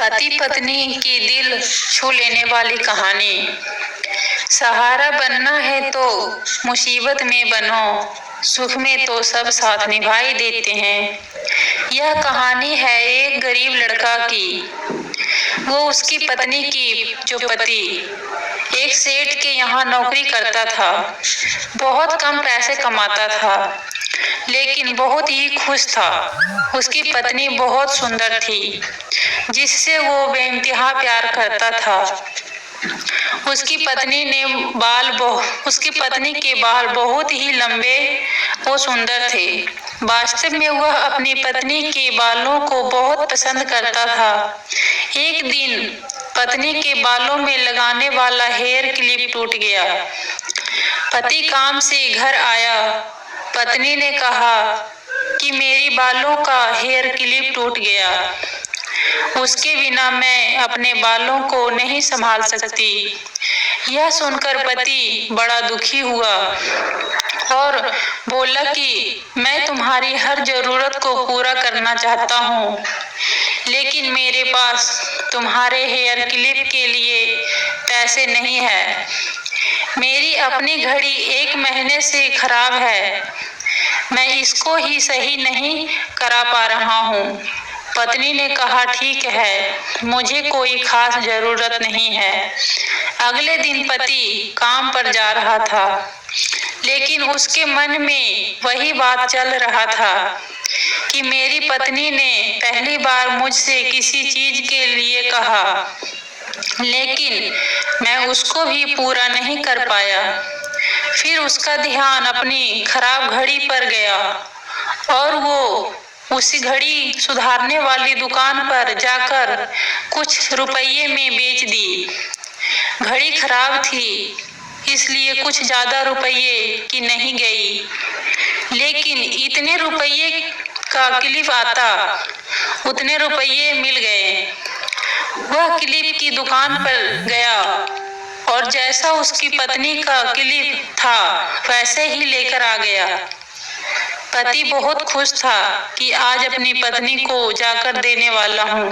पति पत्नी की दिल छू लेने वाली कहानी। सहारा बनना है तो मुसीबत में बनो, सुख में तो सब साथ निभाई देते हैं। यह कहानी है एक गरीब लड़का की। वो उसकी पत्नी की जो पति एक सेठ के यहाँ नौकरी करता था। बहुत कम पैसे कमाता था, लेकिन बहुत ही खुश था। उसकी पत्नी बहुत सुंदर थी, जिससे वो बेइंतहा प्यार करता था। उसकी पत्नी के बाल बहुत ही लंबे और सुंदर थे। वास्तव में वह अपनी पत्नी के बालों को बहुत पसंद करता था। एक दिन पत्नी के बालों में लगाने वाला हेयर क्लिप टूट गया। पति काम से घर आया। पत्नी ने कहा कि मेरी बालों का हेयर क्लिप टूट गया। उसके बिना मैं अपने बालों को नहीं संभाल सकती। यह सुनकर पति बड़ा दुखी हुआ और बोला कि मैं तुम्हारी हर जरूरत को पूरा करना चाहता हूँ, लेकिन मेरे पास तुम्हारे हेयर क्लिप के लिए पैसे नहीं है। मेरी अपनी घड़ी 1 महीने से खराब है। मैं इसको ही सही नहीं करा पा रहा हूँ। पत्नी ने कहा, ठीक है, मुझे कोई खास जरूरत नहीं है। अगले दिन पति काम पर जा रहा था, लेकिन उसके मन में वही बात चल रहा था कि मेरी पत्नी ने पहली बार मुझसे किसी चीज के लिए कहा, लेकिन मैं उसको भी पूरा नहीं कर पाया। फिर उसका ध्यान अपनी खराब घड़ी पर गया और वो उसी घड़ी सुधारने वाली दुकान पर जाकर कुछ रुपये में बेच दी। घड़ी खराब थी, इसलिए कुछ ज्यादा रुपये की नहीं गई, लेकिन इतने रुपये का क्लिप आता उतने रुपये मिल गए। वह क्लिप की दुकान पर गया और जैसा उसकी पत्नी का क्लिप था वैसे ही लेकर आ गया। पति बहुत खुश था कि आज अपनी पत्नी को जाकर देने वाला हूँ।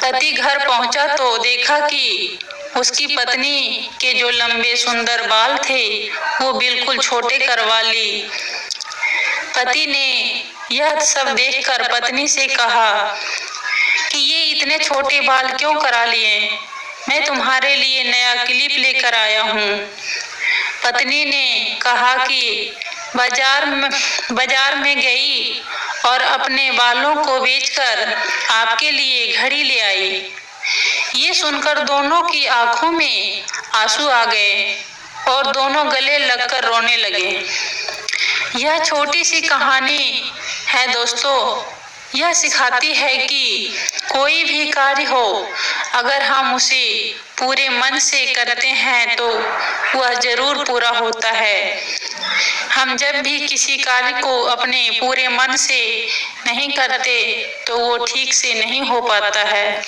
पति घर पहुंचा तो देखा कि उसकी पत्नी के जो लंबे सुंदर बाल थे वो बिल्कुल छोटे करवा ली। पति ने यह सब देखकर पत्नी से कहा कि ये इतने छोटे बाल क्यों करा लिए? मैं तुम्हारे लिए नया क्लिप लेकर आया हूँ। पत्नी ने कहा कि बाजार में गई और अपने बालों को बेचकर आपके लिए घड़ी ले आई। ये सुनकर दोनों की आंखों में आंसू आ गए और दोनों गले लगकर रोने लगे। यह छोटी सी कहानी है दोस्तों, यह सिखाती है कि कोई भी कार्य हो, अगर हम उसे पूरे मन से करते हैं तो वह जरूर पूरा होता है। हम जब भी किसी कार्य को अपने पूरे मन से नहीं करते तो वो ठीक से नहीं हो पाता है।